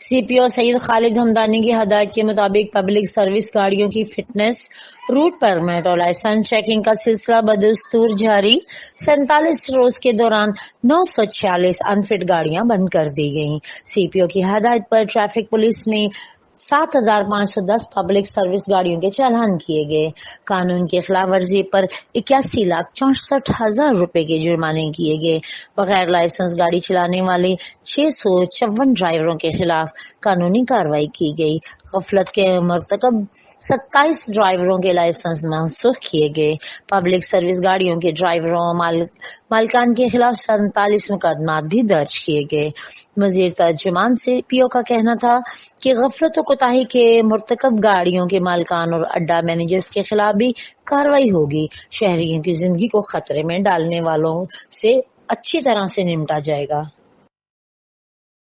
سی پی او سید خالد ہمدانی کی ہدایت کے مطابق پبلک سروس گاڑیوں کی فٹنس، روٹ پرمٹ اور لائسنس چیکنگ کا سلسلہ بدستور جاری۔ 47 روز کے دوران 946 انفٹ گاڑیاں بند کر دی گئیں۔ سی پی او کی ہدایت پر ٹریفک پولیس نے 7,510 پبلک سروس گاڑیوں کے چالان کیے گئے۔ قانون کی خلاف ورزی پر 81,64,000 روپے کے جرمانے کیے گئے۔ بغیر لائسنس گاڑی چلانے والے 654 ڈرائیوروں کے خلاف قانونی کارروائی کی گئی۔ غفلت کے مرتکب 27 ڈرائیوروں کے لائسنس منسوخ کیے گئے۔ پبلک سروس گاڑیوں کے ڈرائیوروں مالکان کے خلاف 47 مقدمات بھی درج کیے گئے۔ مزید ترجمان سی پی او کا کہنا تھا کہ غفلت و کوتاہی کے مرتکب گاڑیوں کے مالکان اور اڈہ مینیجرز کے خلاف بھی کارروائی ہوگی۔ شہریوں کی زندگی کو خطرے میں ڈالنے والوں سے اچھی طرح سے نمٹا جائے گا۔